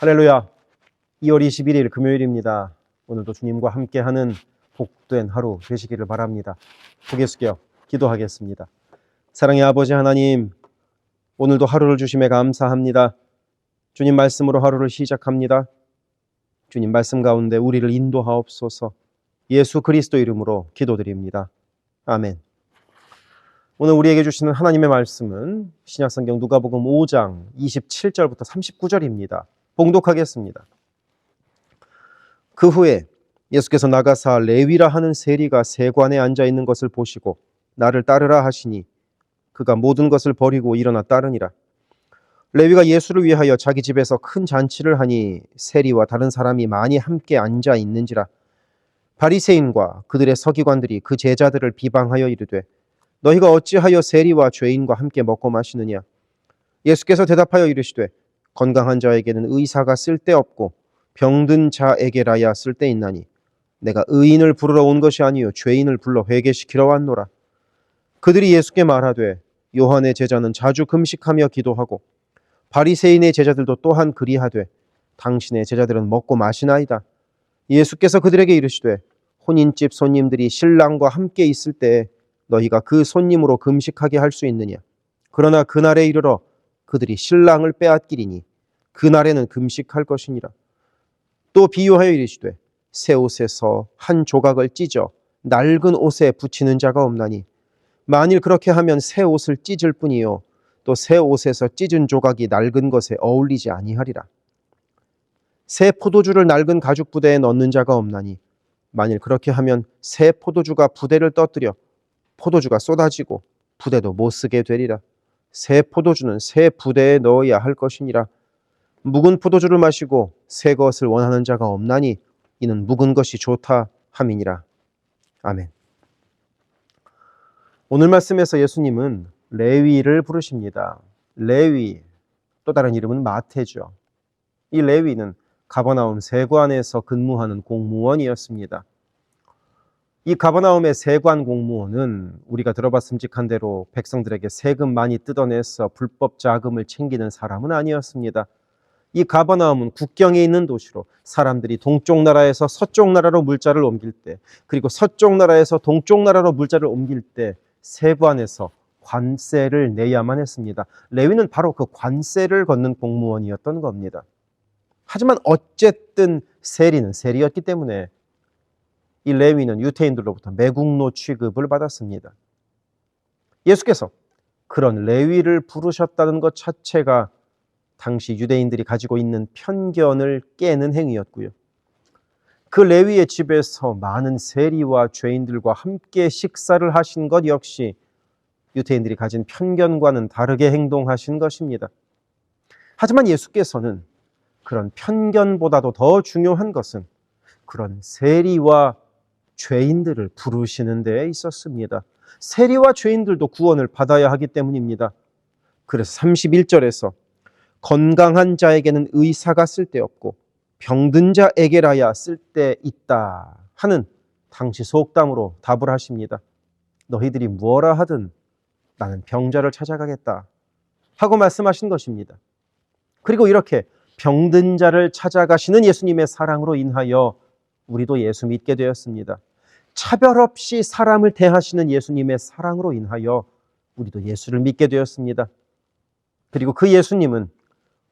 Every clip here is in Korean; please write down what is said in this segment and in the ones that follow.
할렐루야. 2월 21일 금요일입니다. 오늘도 주님과 함께하는 복된 하루 되시기를 바랍니다. 고개 숙여 기도하겠습니다. 사랑의 아버지 하나님, 오늘도 하루를 주심에 감사합니다. 주님 말씀으로 하루를 시작합니다. 주님 말씀 가운데 우리를 인도하옵소서. 예수 그리스도 이름으로 기도드립니다. 아멘. 오늘 우리에게 주시는 하나님의 말씀은 신약성경 누가복음 5장 27절부터 39절입니다. 봉독하겠습니다. 그 후에 예수께서 나가사 레위라 하는 세리가 세관에 앉아 있는 것을 보시고 나를 따르라 하시니 그가 모든 것을 버리고 일어나 따르니라. 레위가 예수를 위하여 자기 집에서 큰 잔치를 하니 세리와 다른 사람이 많이 함께 앉아 있는지라. 바리새인과 그들의 서기관들이 그 제자들을 비방하여 이르되 너희가 어찌하여 세리와 죄인과 함께 먹고 마시느냐. 예수께서 대답하여 이르시되 건강한 자에게는 의사가 쓸데없고 병든 자에게라야 쓸데있나니 내가 의인을 부르러 온 것이 아니요 죄인을 불러 회개시키러 왔노라. 그들이 예수께 말하되 요한의 제자는 자주 금식하며 기도하고 바리새인의 제자들도 또한 그리하되 당신의 제자들은 먹고 마시나이다. 예수께서 그들에게 이르시되 혼인집 손님들이 신랑과 함께 있을 때에 너희가 그 손님으로 금식하게 할 수 있느냐. 그러나 그날에 이르러 그들이 신랑을 빼앗기리니 그날에는 금식할 것이니라. 또 비유하여 이르시되 새 옷에서 한 조각을 찢어 낡은 옷에 붙이는 자가 없나니 만일 그렇게 하면 새 옷을 찢을 뿐이요 또 새 옷에서 찢은 조각이 낡은 것에 어울리지 아니하리라. 새 포도주를 낡은 가죽 부대에 넣는 자가 없나니 만일 그렇게 하면 새 포도주가 부대를 떠뜨려 포도주가 쏟아지고 부대도 못 쓰게 되리라. 새 포도주는 새 부대에 넣어야 할 것이니라. 묵은 포도주를 마시고 새 것을 원하는 자가 없나니 이는 묵은 것이 좋다 함이니라. 아멘. 오늘 말씀에서 예수님은 레위를 부르십니다. 레위, 또 다른 이름은 마태죠. 이 레위는 가버나움 세관에서 근무하는 공무원이었습니다. 이 가버나움의 세관 공무원은 우리가 들어봤음직한 대로 백성들에게 세금 많이 뜯어내서 불법 자금을 챙기는 사람은 아니었습니다. 이 가버나움은 국경에 있는 도시로 사람들이 동쪽 나라에서 서쪽 나라로 물자를 옮길 때, 그리고 서쪽 나라에서 동쪽 나라로 물자를 옮길 때 세관에서 관세를 내야만 했습니다. 레위는 바로 그 관세를 걷는 공무원이었던 겁니다. 하지만 어쨌든 세리는 세리였기 때문에 이 레위는 유대인들로부터 매국노 취급을 받았습니다. 예수께서 그런 레위를 부르셨다는 것 자체가 당시 유대인들이 가지고 있는 편견을 깨는 행위였고요. 그 레위의 집에서 많은 세리와 죄인들과 함께 식사를 하신 것 역시 유대인들이 가진 편견과는 다르게 행동하신 것입니다. 하지만 예수께서는 그런 편견보다도 더 중요한 것은 그런 세리와 죄인들을 부르시는 데에 있었습니다. 세리와 죄인들도 구원을 받아야 하기 때문입니다. 그래서 31절에서 건강한 자에게는 의사가 쓸데없고 병든 자에게라야 쓸데있다 하는 당시 속담으로 답을 하십니다. 너희들이 무엇라 하든 나는 병자를 찾아가겠다 하고 말씀하신 것입니다. 그리고 이렇게 병든 자를 찾아가시는 예수님의 사랑으로 인하여 우리도 예수 믿게 되었습니다. 차별 없이 사람을 대하시는 예수님의 사랑으로 인하여 우리도 예수를 믿게 되었습니다. 그리고 그 예수님은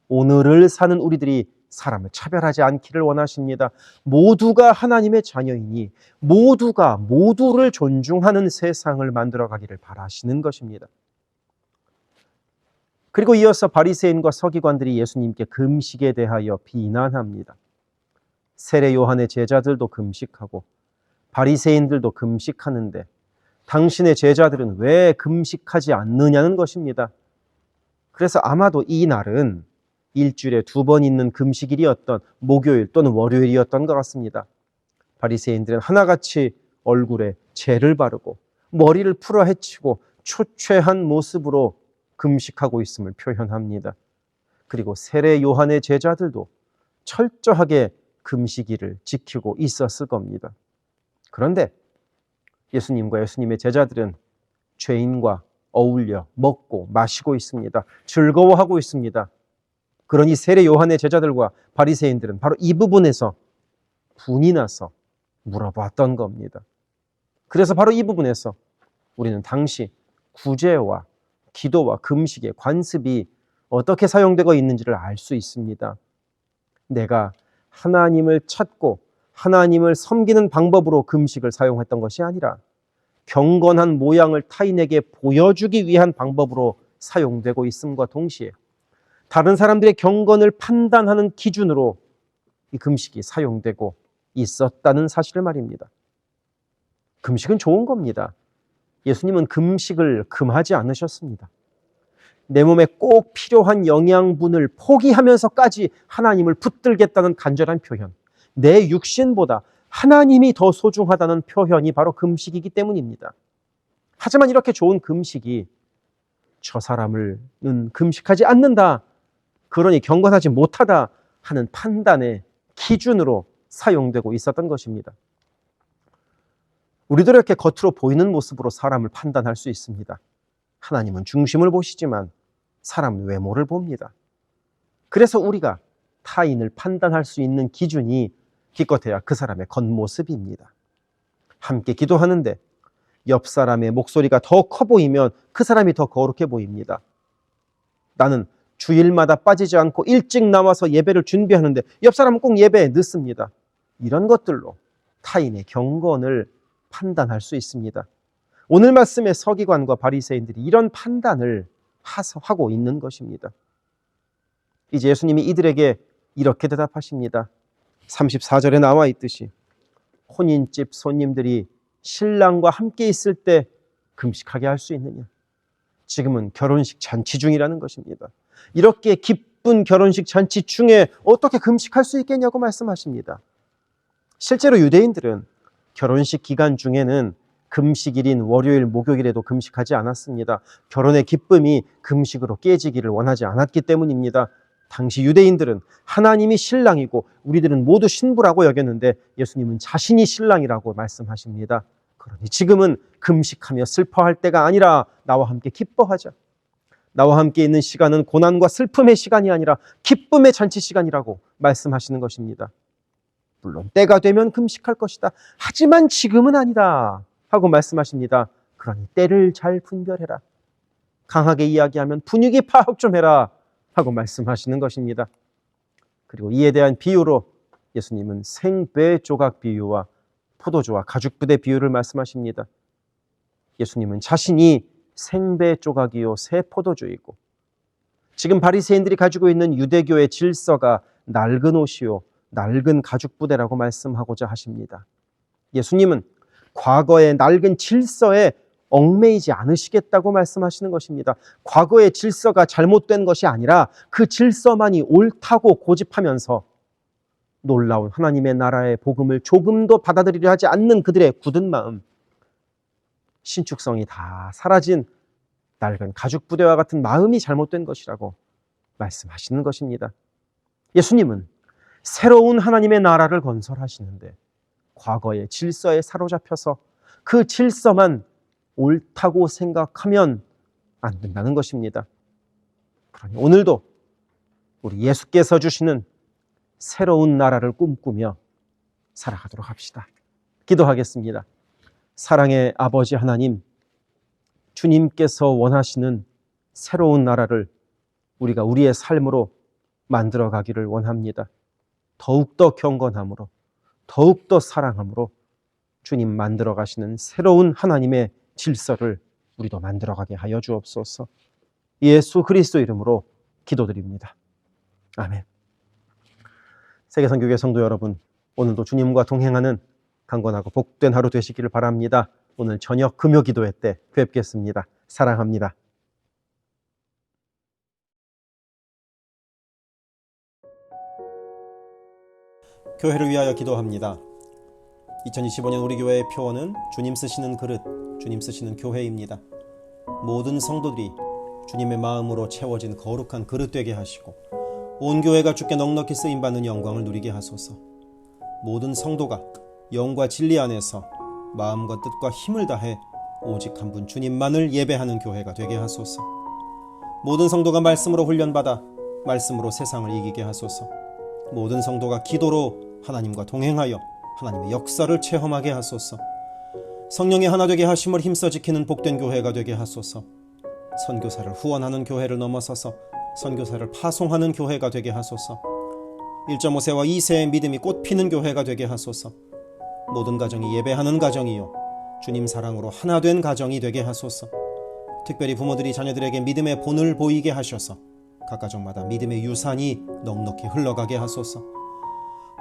오늘을 사는 우리들이 사람을 차별하지 않기를 원하십니다. 모두가 하나님의 자녀이니 모두가 모두를 존중하는 세상을 만들어가기를 바라시는 것입니다. 그리고 이어서 바리새인과 서기관들이 예수님께 금식에 대하여 비난합니다. 세례 요한의 제자들도 금식하고 바리새인들도 금식하는데 당신의 제자들은 왜 금식하지 않느냐는 것입니다. 그래서 아마도 이 날은 일주일에 2번 있는 금식일이었던 목요일 또는 월요일이었던 것 같습니다. 바리새인들은 하나같이 얼굴에 젤을 바르고 머리를 풀어 헤치고 초췌한 모습으로 금식하고 있음을 표현합니다. 그리고 세례 요한의 제자들도 철저하게 금식일을 지키고 있었을 겁니다. 그런데 예수님과 예수님의 제자들은 죄인과 어울려 먹고 마시고 있습니다. 즐거워하고 있습니다. 그러니 세례 요한의 제자들과 바리새인들은 바로 이 부분에서 분이 나서 물어봤던 겁니다. 그래서 바로 이 부분에서 우리는 당시 구제와 기도와 금식의 관습이 어떻게 사용되고 있는지를 알 수 있습니다. 내가 하나님을 찾고 하나님을 섬기는 방법으로 금식을 사용했던 것이 아니라 경건한 모양을 타인에게 보여주기 위한 방법으로 사용되고 있음과 동시에 다른 사람들의 경건을 판단하는 기준으로 이 금식이 사용되고 있었다는 사실을 말입니다. 금식은 좋은 겁니다. 예수님은 금식을 금하지 않으셨습니다. 내 몸에 꼭 필요한 영양분을 포기하면서까지 하나님을 붙들겠다는 간절한 표현, 내 육신보다 하나님이 더 소중하다는 표현이 바로 금식이기 때문입니다. 하지만 이렇게 좋은 금식이 저 사람은 금식하지 않는다, 그러니 경건하지 못하다 하는 판단의 기준으로 사용되고 있었던 것입니다. 우리도 이렇게 겉으로 보이는 모습으로 사람을 판단할 수 있습니다. 하나님은 중심을 보시지만 사람은 외모를 봅니다. 그래서 우리가 타인을 판단할 수 있는 기준이 기껏해야 그 사람의 겉모습입니다. 함께 기도하는데 옆 사람의 목소리가 더 커 보이면 그 사람이 더 거룩해 보입니다. 나는 주일마다 빠지지 않고 일찍 나와서 예배를 준비하는데 옆 사람은 꼭 예배에 늦습니다. 이런 것들로 타인의 경건을 판단할 수 있습니다. 오늘 말씀의 서기관과 바리새인들이 이런 판단을 하고 있는 것입니다. 이제 예수님이 이들에게 이렇게 대답하십니다. 34절에 나와 있듯이 혼인집 손님들이 신랑과 함께 있을 때 금식하게 할 수 있느냐? 지금은 결혼식 잔치 중이라는 것입니다. 이렇게 기쁜 결혼식 잔치 중에 어떻게 금식할 수 있겠냐고 말씀하십니다. 실제로 유대인들은 결혼식 기간 중에는 금식일인 월요일, 목요일에도 금식하지 않았습니다. 결혼의 기쁨이 금식으로 깨지기를 원하지 않았기 때문입니다. 당시 유대인들은 하나님이 신랑이고 우리들은 모두 신부라고 여겼는데 예수님은 자신이 신랑이라고 말씀하십니다. 그러니 지금은 금식하며 슬퍼할 때가 아니라 나와 함께 기뻐하자. 나와 함께 있는 시간은 고난과 슬픔의 시간이 아니라 기쁨의 잔치 시간이라고 말씀하시는 것입니다. 물론 때가 되면 금식할 것이다. 하지만 지금은 아니다 하고 말씀하십니다. 그러니 때를 잘 분별해라. 강하게 이야기하면 분위기 파악 좀 해라 하고 말씀하시는 것입니다. 그리고 이에 대한 비유로 예수님은 생배 조각 비유와 포도주와 가죽 부대 비유를 말씀하십니다. 예수님은 자신이 생배 조각이요 새 포도주이고 지금 바리새인들이 가지고 있는 유대교의 질서가 낡은 옷이요 낡은 가죽 부대라고 말씀하고자 하십니다. 예수님은 과거의 낡은 질서에 얽매이지 않으시겠다고 말씀하시는 것입니다. 과거의 질서가 잘못된 것이 아니라 그 질서만이 옳다고 고집하면서 놀라운 하나님의 나라의 복음을 조금도 받아들이려 하지 않는 그들의 굳은 마음, 신축성이 다 사라진 낡은 가죽 부대와 같은 마음이 잘못된 것이라고 말씀하시는 것입니다. 예수님은 새로운 하나님의 나라를 건설하시는데 과거의 질서에 사로잡혀서 그 질서만 옳다고 생각하면 안 된다는 것입니다. 그러니 오늘도 우리 예수께서 주시는 새로운 나라를 꿈꾸며 살아가도록 합시다. 기도하겠습니다. 사랑의 아버지 하나님, 주님께서 원하시는 새로운 나라를 우리가 우리의 삶으로 만들어 가기를 원합니다. 더욱더 경건함으로, 더욱더 사랑함으로 주님 만들어 가시는 새로운 하나님의 질서를 우리도 만들어 가게 하여 주옵소서. 예수 그리스도 이름으로 기도드립니다. 아멘. 세계선교회 성도 여러분, 오늘도 주님과 동행하는 강건하고 복된 하루 되시기를 바랍니다. 오늘 저녁 금요 기도회 때 뵙겠습니다. 사랑합니다. 교회를 위하여 기도합니다. 2025년 우리 교회의 표어는 주님 쓰시는 그릇, 주님 쓰시는 교회입니다. 모든 성도들이 주님의 마음으로 채워진 거룩한 그릇 되게 하시고 온 교회가 주께 넉넉히 쓰임받는 영광을 누리게 하소서. 모든 성도가 영과 진리 안에서 마음과 뜻과 힘을 다해 오직 한 분 주님만을 예배하는 교회가 되게 하소서. 모든 성도가 말씀으로 훈련받아 말씀으로 세상을 이기게 하소서. 모든 성도가 기도로 하나님과 동행하여 하나님의 역사를 체험하게 하소서. 성령의 하나 되게 하심을 힘써 지키는 복된 교회가 되게 하소서. 선교사를 후원하는 교회를 넘어서서 선교사를 파송하는 교회가 되게 하소서. 1.5세와 2세의 믿음이 꽃피는 교회가 되게 하소서. 모든 가정이 예배하는 가정이요 주님 사랑으로 하나 된 가정이 되게 하소서. 특별히 부모들이 자녀들에게 믿음의 본을 보이게 하셔서 각 가정마다 믿음의 유산이 넉넉히 흘러가게 하소서.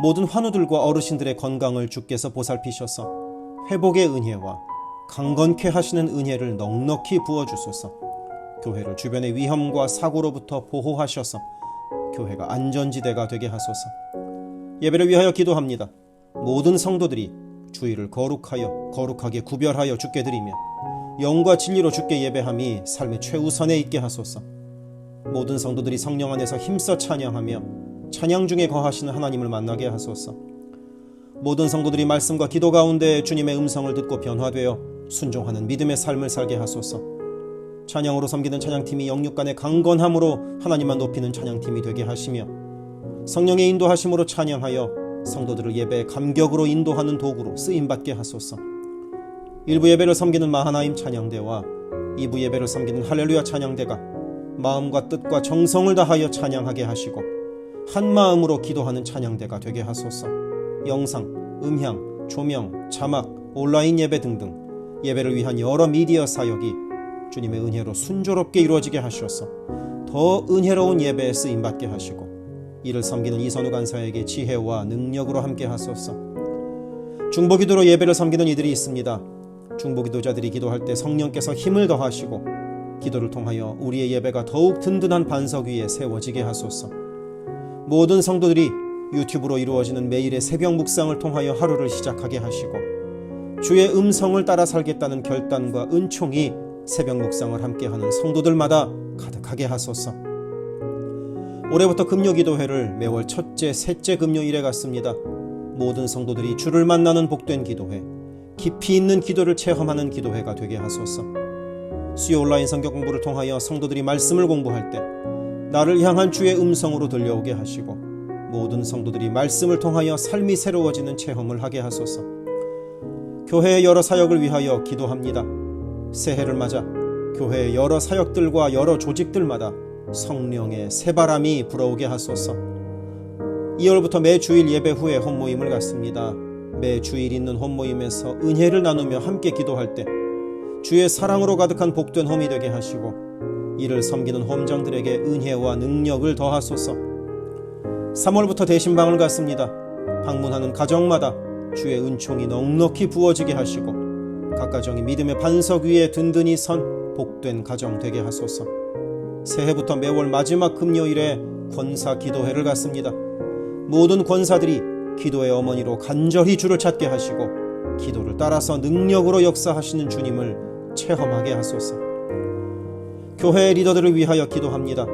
모든 환우들과 어르신들의 건강을 주께서 보살피셔서 회복의 은혜와 강건케 하시는 은혜를 넉넉히 부어주소서. 교회를 주변의 위험과 사고로부터 보호하셔서 교회가 안전지대가 되게 하소서. 예배를 위하여 기도합니다. 모든 성도들이 주일을 거룩하게 구별하여 주께 드리며 영과 진리로 주께 예배함이 삶의 최우선에 있게 하소서. 모든 성도들이 성령 안에서 힘써 찬양하며 찬양 중에 거하시는 하나님을 만나게 하소서. 모든 성도들이 말씀과 기도 가운데 주님의 음성을 듣고 변화되어 순종하는 믿음의 삶을 살게 하소서. 찬양으로 섬기는 찬양팀이 영육 간의 강건함으로 하나님만 높이는 찬양팀이 되게 하시며 성령의 인도하심으로 찬양하여 성도들을 예배의 감격으로 인도하는 도구로 쓰임받게 하소서. 1부 예배를 섬기는 마하나임 찬양대와 2부 예배를 섬기는 할렐루야 찬양대가 마음과 뜻과 정성을 다하여 찬양하게 하시고 한 마음으로 기도하는 찬양대가 되게 하소서. 영상, 음향, 조명, 자막, 온라인 예배 등등 예배를 위한 여러 미디어 사역이 주님의 은혜로 순조롭게 이루어지게 하셔서 더 은혜로운 예배에 쓰임받게 하시고 이를 섬기는 이선우 간사에게 지혜와 능력으로 함께 하소서. 중보기도로 예배를 섬기는 이들이 있습니다. 중보기도자들이 기도할 때 성령께서 힘을 더하시고 기도를 통하여 우리의 예배가 더욱 든든한 반석 위에 세워지게 하소서. 모든 성도들이 유튜브로 이루어지는 매일의 새벽 묵상을 통하여 하루를 시작하게 하시고 주의 음성을 따라 살겠다는 결단과 은총이 새벽 묵상을 함께하는 성도들마다 가득하게 하소서. 올해부터 금요기도회를 매월 첫째, 셋째 금요일에 갖습니다. 모든 성도들이 주를 만나는 복된 기도회, 깊이 있는 기도를 체험하는 기도회가 되게 하소서. 수요 온라인 성경 공부를 통하여 성도들이 말씀을 공부할 때 나를 향한 주의 음성으로 들려오게 하시고 모든 성도들이 말씀을 통하여 삶이 새로워지는 체험을 하게 하소서. 교회의 여러 사역을 위하여 기도합니다. 새해를 맞아 교회의 여러 사역들과 여러 조직들마다 성령의 새바람이 불어오게 하소서. 2월부터 매 주일 예배 후에 홈모임을 갖습니다. 매 주일 있는 홈모임에서 은혜를 나누며 함께 기도할 때 주의 사랑으로 가득한 복된 홈이 되게 하시고 이를 섬기는 홈장들에게 은혜와 능력을 더하소서. 3월부터 대신방을 갖습니다. 방문하는 가정마다 주의 은총이 넉넉히 부어지게 하시고 각 가정이 믿음의 반석 위에 든든히 선 복된 가정 되게 하소서. 새해부터 매월 마지막 금요일에 권사 기도회를 갖습니다. 모든 권사들이 기도의 어머니로 간절히 주를 찾게 하시고 기도를 따라서 능력으로 역사하시는 주님을 체험하게 하소서. 교회의 리더들을 위하여 기도합니다.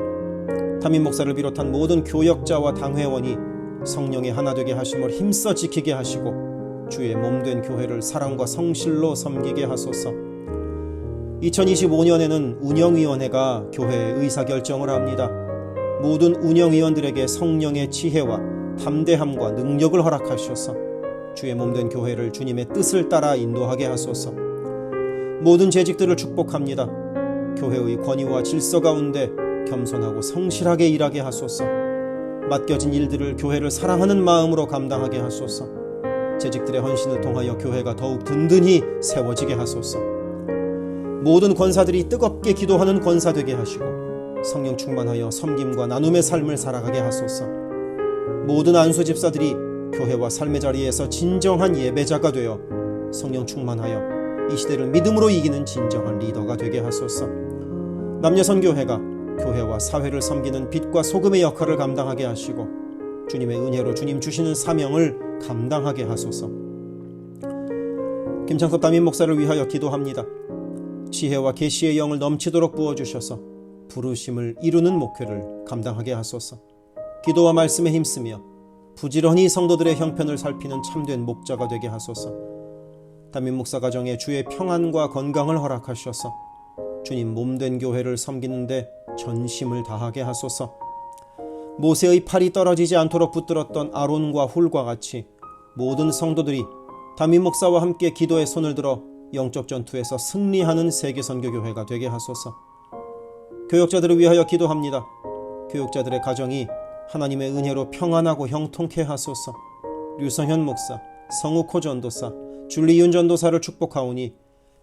담임 목사를 비롯한 모든 교역자와 당회원이 성령의 하나 되게 하심을 힘써 지키게 하시고 주의 몸된 교회를 사랑과 성실로 섬기게 하소서. 2025년에는 운영위원회가 교회의 의사결정을 합니다. 모든 운영위원들에게 성령의 지혜와 담대함과 능력을 허락하셔서 주의 몸된 교회를 주님의 뜻을 따라 인도하게 하소서. 모든 재직들을 축복합니다. 교회의 권위와 질서 가운데 겸손하고 성실하게 일하게 하소서. 맡겨진 일들을 교회를 사랑하는 마음으로 감당하게 하소서. 재직들의 헌신을 통하여 교회가 더욱 든든히 세워지게 하소서. 모든 권사들이 뜨겁게 기도하는 권사 되게 하시고 성령 충만하여 섬김과 나눔의 삶을 살아가게 하소서. 모든 안수 집사들이 교회와 삶의 자리에서 진정한 예배자가 되어 성령 충만하여 이 시대를 믿음으로 이기는 진정한 리더가 되게 하소서. 남녀선교회가 교회와 사회를 섬기는 빛과 소금의 역할을 감당하게 하시고 주님의 은혜로 주님 주시는 사명을 감당하게 하소서. 김창섭 담임 목사를 위하여 기도합니다. 지혜와 계시의 영을 넘치도록 부어주셔서 부르심을 이루는 목회를 감당하게 하소서. 기도와 말씀에 힘쓰며 부지런히 성도들의 형편을 살피는 참된 목자가 되게 하소서. 담임 목사 가정에 주의 평안과 건강을 허락하셔서 주님 몸된 교회를 섬기는데 전심을 다하게 하소서. 모세의 팔이 떨어지지 않도록 붙들었던 아론과 훌과 같이 모든 성도들이 담임 목사와 함께 기도에 손을 들어 영적 전투에서 승리하는 세계선교교회가 되게 하소서. 교역자들을 위하여 기도합니다. 교역자들의 가정이 하나님의 은혜로 평안하고 형통케 하소서. 류성현 목사, 성욱호 전도사, 줄리윤 전도사를 축복하오니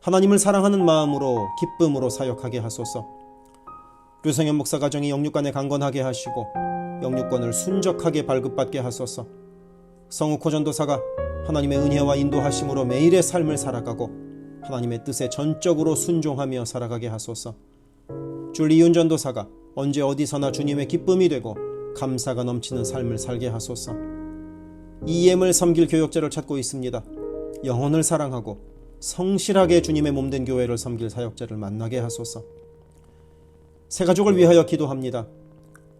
하나님을 사랑하는 마음으로 기쁨으로 사역하게 하소서. 류성현 목사 가정이 영육간에 강건하게 하시고 영육권을 순적하게 발급받게 하소서. 성욱호 전도사가 하나님의 은혜와 인도하심으로 매일의 삶을 살아가고 하나님의 뜻에 전적으로 순종하며 살아가게 하소서. 줄리윤 전도사가 언제 어디서나 주님의 기쁨이 되고 감사가 넘치는 삶을 살게 하소서. EM을 섬길 교역자를 찾고 있습니다. 영혼을 사랑하고 성실하게 주님의 몸된 교회를 섬길 사역자를 만나게 하소서. 새가족을 위하여 기도합니다.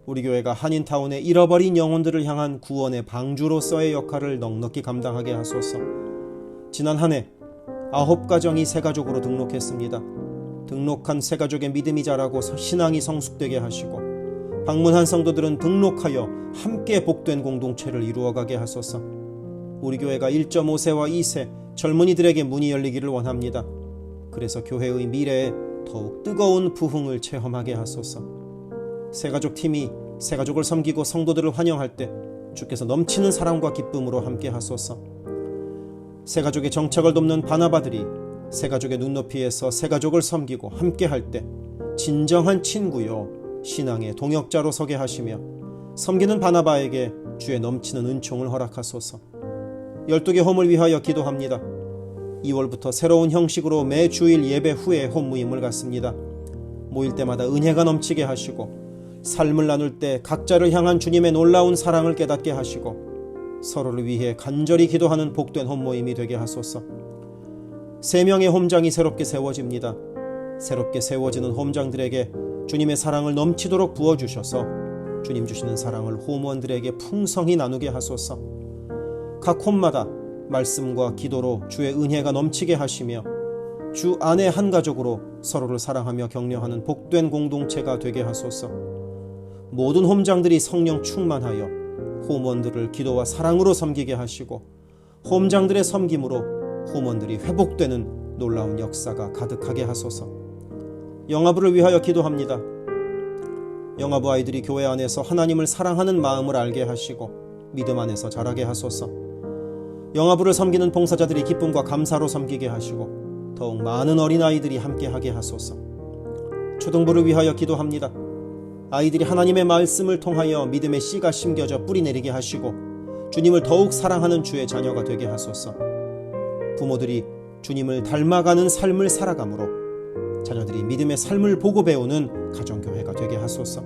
우리 교회가 한인타운의 잃어버린 영혼들을 향한 구원의 방주로서의 역할을 넉넉히 감당하게 하소서. 지난 한 해 9가정이 새가족으로 등록했습니다. 등록한 새가족의 믿음이 자라고 신앙이 성숙되게 하시고 방문한 성도들은 등록하여 함께 복된 공동체를 이루어가게 하소서. 우리 교회가 1.5세와 2세 젊은이들에게 문이 열리기를 원합니다. 그래서 교회의 미래에 더욱 뜨거운 부흥을 체험하게 하소서. 새가족 팀이 새가족을 섬기고 성도들을 환영할 때 주께서 넘치는 사랑과 기쁨으로 함께 하소서. 새가족의 정착을 돕는 바나바들이 새가족의 눈높이에서 새가족을 섬기고 함께 할 때 진정한 친구요 신앙의 동역자로 서게 하시며 섬기는 바나바에게 주의 넘치는 은총을 허락하소서. 12개 홈을 위하여 기도합니다. 2월부터 새로운 형식으로 매주일 예배 후에 홈 모임을 갖습니다. 모일 때마다 은혜가 넘치게 하시고 삶을 나눌 때 각자를 향한 주님의 놀라운 사랑을 깨닫게 하시고 서로를 위해 간절히 기도하는 복된 홈 모임이 되게 하소서. 3명의 홈장이 새롭게 세워집니다. 새롭게 세워지는 홈장들에게 주님의 사랑을 넘치도록 부어주셔서 주님 주시는 사랑을 홈원들에게 풍성히 나누게 하소서. 각 홈마다 말씀과 기도로 주의 은혜가 넘치게 하시며 주 안에 한 가족으로 서로를 사랑하며 격려하는 복된 공동체가 되게 하소서. 모든 홈장들이 성령 충만하여 홈원들을 기도와 사랑으로 섬기게 하시고 홈장들의 섬김으로 홈원들이 회복되는 놀라운 역사가 가득하게 하소서. 영아부를 위하여 기도합니다. 영아부 아이들이 교회 안에서 하나님을 사랑하는 마음을 알게 하시고 믿음 안에서 자라게 하소서. 영아부를 섬기는 봉사자들이 기쁨과 감사로 섬기게 하시고 더욱 많은 어린아이들이 함께하게 하소서. 초등부를 위하여 기도합니다. 아이들이 하나님의 말씀을 통하여 믿음의 씨가 심겨져 뿌리 내리게 하시고 주님을 더욱 사랑하는 주의 자녀가 되게 하소서. 부모들이 주님을 닮아가는 삶을 살아가므로 자녀들이 믿음의 삶을 보고 배우는 가정교회가 되게 하소서.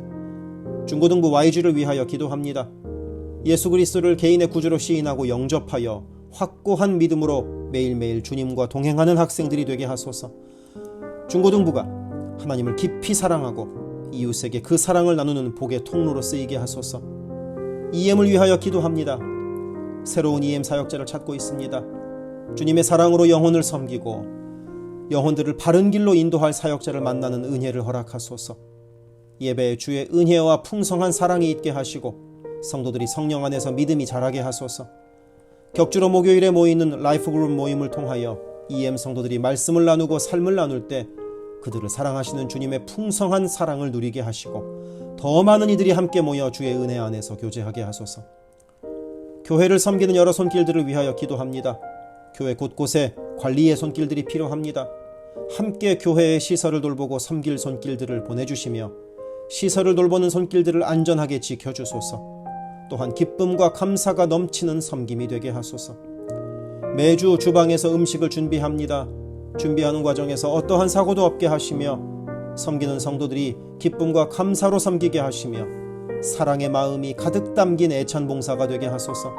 중고등부 YG를 위하여 기도합니다. 예수 그리스도를 개인의 구주로 시인하고 영접하여 확고한 믿음으로 매일매일 주님과 동행하는 학생들이 되게 하소서. 중고등부가 하나님을 깊이 사랑하고 이웃에게 그 사랑을 나누는 복의 통로로 쓰이게 하소서. EM을 위하여 기도합니다. 새로운 EM 사역자를 찾고 있습니다. 주님의 사랑으로 영혼을 섬기고 영혼들을 바른 길로 인도할 사역자를 만나는 은혜를 허락하소서. 예배에 주의 은혜와 풍성한 사랑이 있게 하시고 성도들이 성령 안에서 믿음이 자라게 하소서. 격주로 목요일에 모이는 라이프그룹 모임을 통하여 EM 성도들이 말씀을 나누고 삶을 나눌 때 그들을 사랑하시는 주님의 풍성한 사랑을 누리게 하시고 더 많은 이들이 함께 모여 주의 은혜 안에서 교제하게 하소서. 교회를 섬기는 여러 손길들을 위하여 기도합니다. 교회 곳곳에 관리의 손길들이 필요합니다. 함께 교회의 시설을 돌보고 섬길 손길들을 보내주시며 시설을 돌보는 손길들을 안전하게 지켜주소서. 또한 기쁨과 감사가 넘치는 섬김이 되게 하소서. 매주 주방에서 음식을 준비합니다. 준비하는 과정에서 어떠한 사고도 없게 하시며 섬기는 성도들이 기쁨과 감사로 섬기게 하시며 사랑의 마음이 가득 담긴 애찬 봉사가 되게 하소서.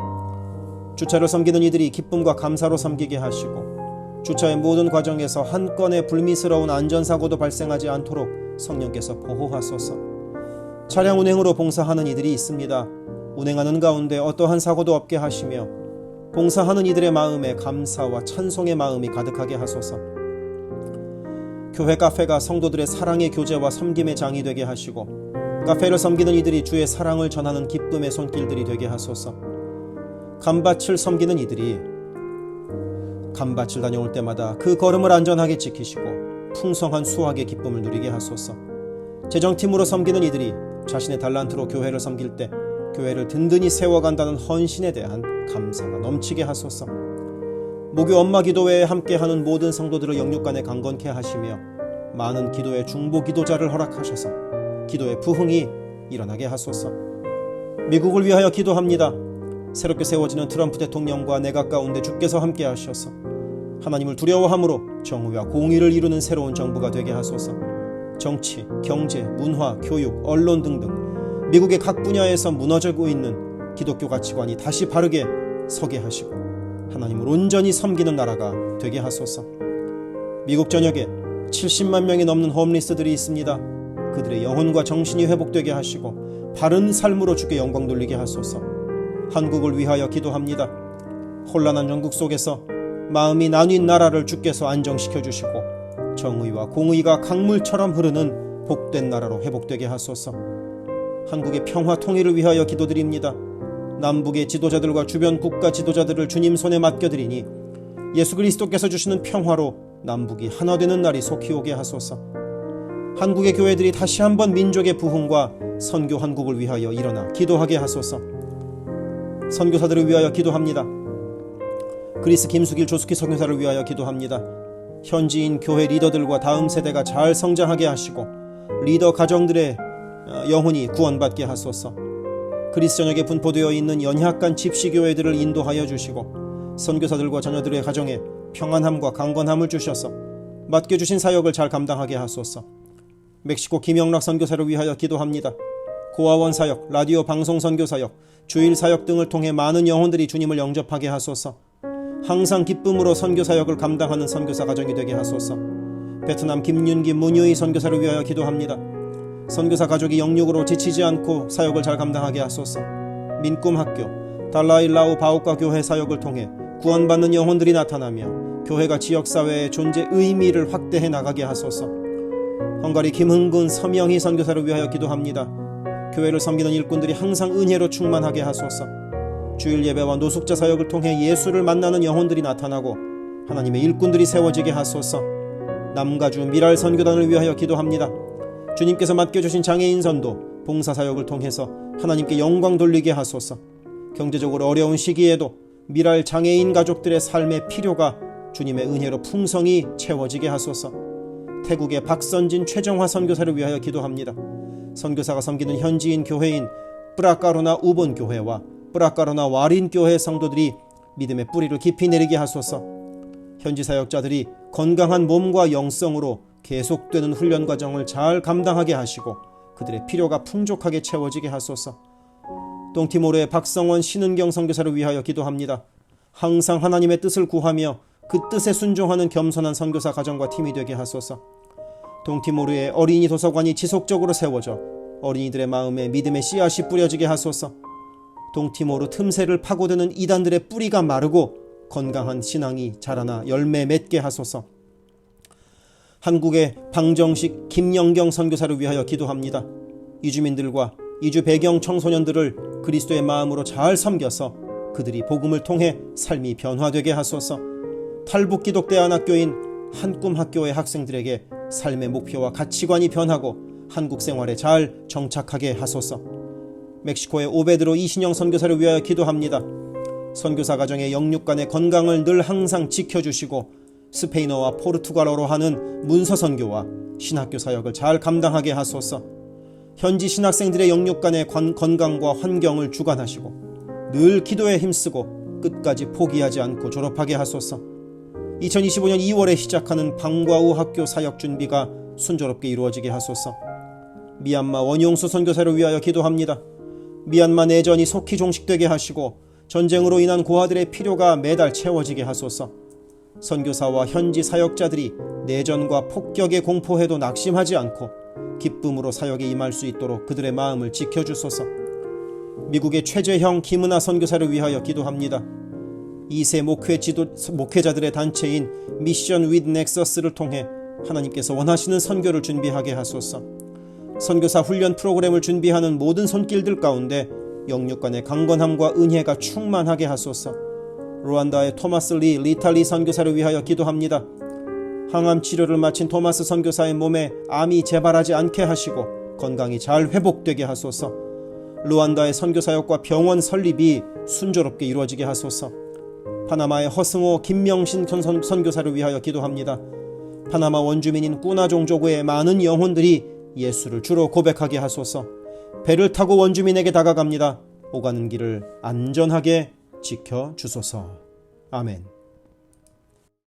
주차를 섬기는 이들이 기쁨과 감사로 섬기게 하시고 주차의 모든 과정에서 한 건의 불미스러운 안전사고도 발생하지 않도록 성령께서 보호하소서. 차량 운행으로 봉사하는 이들이 있습니다. 운행하는 가운데 어떠한 사고도 없게 하시며 봉사하는 이들의 마음에 감사와 찬송의 마음이 가득하게 하소서. 교회 카페가 성도들의 사랑의 교제와 섬김의 장이 되게 하시고 카페를 섬기는 이들이 주의 사랑을 전하는 기쁨의 손길들이 되게 하소서. 감밭을 섬기는 이들이 감밭을 다녀올 때마다 그 걸음을 안전하게 지키시고 풍성한 수확의 기쁨을 누리게 하소서. 재정팀으로 섬기는 이들이 자신의 달란트로 교회를 섬길 때 교회를 든든히 세워간다는 헌신에 대한 감사가 넘치게 하소서. 목요 엄마 기도회에 함께하는 모든 성도들을 영육간에 강건케 하시며 많은 기도의 중보 기도자를 허락하셔서 기도의 부흥이 일어나게 하소서. 미국을 위하여 기도합니다. 새롭게 세워지는 트럼프 대통령과 내각 가운데 주께서 함께 하셔서 하나님을 두려워함으로 정의와 공의를 이루는 새로운 정부가 되게 하소서. 정치, 경제, 문화, 교육, 언론 등등 미국의 각 분야에서 무너지고 있는 기독교 가치관이 다시 바르게 서게 하시고 하나님을 온전히 섬기는 나라가 되게 하소서. 미국 전역에 70만 명이 넘는 홈리스들이 있습니다. 그들의 영혼과 정신이 회복되게 하시고 바른 삶으로 주께 영광 돌리게 하소서. 한국을 위하여 기도합니다. 혼란한 전국 속에서 마음이 나뉜 나라를 주께서 안정시켜 주시고 정의와 공의가 강물처럼 흐르는 복된 나라로 회복되게 하소서. 한국의 평화 통일을 위하여 기도드립니다. 남북의 지도자들과 주변 국가 지도자들을 주님 손에 맡겨드리니 예수 그리스도께서 주시는 평화로 남북이 하나 되는 날이 속히 오게 하소서. 한국의 교회들이 다시 한번 민족의 부흥과 선교 한국을 위하여 일어나 기도하게 하소서. 선교사들을 위하여 기도합니다. 그리스 김수길 조숙희 선교사를 위하여 기도합니다. 현지인 교회 리더들과 다음 세대가 잘 성장하게 하시고 리더 가정들의 영혼이 구원받게 하소서. 그리스 전역에 분포되어 있는 연약한 집시교회들을 인도하여 주시고 선교사들과 자녀들의 가정에 평안함과 강건함을 주셔서 맡겨주신 사역을 잘 감당하게 하소서. 멕시코 김영락 선교사를 위하여 기도합니다. 고아원 사역, 라디오 방송 선교 사역, 주일 사역 등을 통해 많은 영혼들이 주님을 영접하게 하소서. 항상 기쁨으로 선교 사역을 감당하는 선교사 가정이 되게 하소서. 베트남 김윤기 문유희 선교사를 위하여 기도합니다. 선교사 가족이 영육으로 지치지 않고 사역을 잘 감당하게 하소서. 민꿈학교, 달라일라우 바오카 교회 사역을 통해 구원받는 영혼들이 나타나며 교회가 지역사회의 존재 의미를 확대해 나가게 하소서. 헝가리 김흥근 서명희 선교사를 위하여 기도합니다. 교회를 섬기는 일꾼들이 항상 은혜로 충만하게 하소서. 주일 예배와 노숙자 사역을 통해 예수를 만나는 영혼들이 나타나고 하나님의 일꾼들이 세워지게 하소서. 남가주 미랄 선교단을 위하여 기도합니다. 주님께서 맡겨주신 장애인 선도, 봉사사역을 통해서 하나님께 영광 돌리게 하소서. 경제적으로 어려운 시기에도 미랄 장애인 가족들의 삶의 필요가 주님의 은혜로 풍성히 채워지게 하소서. 태국의 박선진 최정화 선교사를 위하여 기도합니다. 선교사가 섬기는 현지인 교회인 뿌라카로나 우본 교회와 뿌라카로나 와린 교회 성도들이 믿음의 뿌리를 깊이 내리게 하소서. 현지 사역자들이 건강한 몸과 영성으로 계속되는 훈련 과정을 잘 감당하게 하시고 그들의 필요가 풍족하게 채워지게 하소서. 동티모르의 박성원 신은경 선교사를 위하여 기도합니다. 항상 하나님의 뜻을 구하며 그 뜻에 순종하는 겸손한 선교사 가정과 팀이 되게 하소서. 동티모르의 어린이 도서관이 지속적으로 세워져 어린이들의 마음에 믿음의 씨앗이 뿌려지게 하소서. 동티모르 틈새를 파고드는 이단들의 뿌리가 마르고 건강한 신앙이 자라나 열매 맺게 하소서. 한국의 방정식 김영경 선교사를 위하여 기도합니다. 이주민들과 이주 배경 청소년들을 그리스도의 마음으로 잘 섬겨서 그들이 복음을 통해 삶이 변화되게 하소서. 탈북 기독대안학교인 한꿈학교의 학생들에게 삶의 목표와 가치관이 변하고 한국 생활에 잘 정착하게 하소서. 멕시코의 오베드로 이신영 선교사를 위하여 기도합니다. 선교사 가정의 영육간의 건강을 늘 항상 지켜주시고 스페인어와 포르투갈어로 하는 문서 선교와 신학교 사역을 잘 감당하게 하소서. 현지 신학생들의 영육간의 건강과 환경을 주관하시고 늘 기도에 힘쓰고 끝까지 포기하지 않고 졸업하게 하소서. 2025년 2월에 시작하는 방과후 학교 사역 준비가 순조롭게 이루어지게 하소서. 미얀마 원용수 선교사를 위하여 기도합니다. 미얀마 내전이 속히 종식되게 하시고 전쟁으로 인한 고아들의 필요가 매달 채워지게 하소서. 선교사와 현지 사역자들이 내전과 폭격의 공포에도 낙심하지 않고 기쁨으로 사역에 임할 수 있도록 그들의 마음을 지켜주소서. 미국의 최재형 김은하 선교사를 위하여 기도합니다. 2세 목회자들의 단체인 미션 윗 넥서스를 통해 하나님께서 원하시는 선교를 준비하게 하소서. 선교사 훈련 프로그램을 준비하는 모든 손길들 가운데 영육간의 강건함과 은혜가 충만하게 하소서. 루안다의 토마스 리탈리 선교사를 위하여 기도합니다. 항암 치료를 마친 토마스 선교사의 몸에 암이 재발하지 않게 하시고 건강이 잘 회복되게 하소서. 루안다의 선교사역과 병원 설립이 순조롭게 이루어지게 하소서. 파나마의 허승호 김명신 선교사를 위하여 기도합니다. 파나마 원주민인 꾸나 종족의 많은 영혼들이 예수를 주로 고백하게 하소서. 배를 타고 원주민에게 다가갑니다. 오가는 길을 안전하게 지켜주소서. 아멘.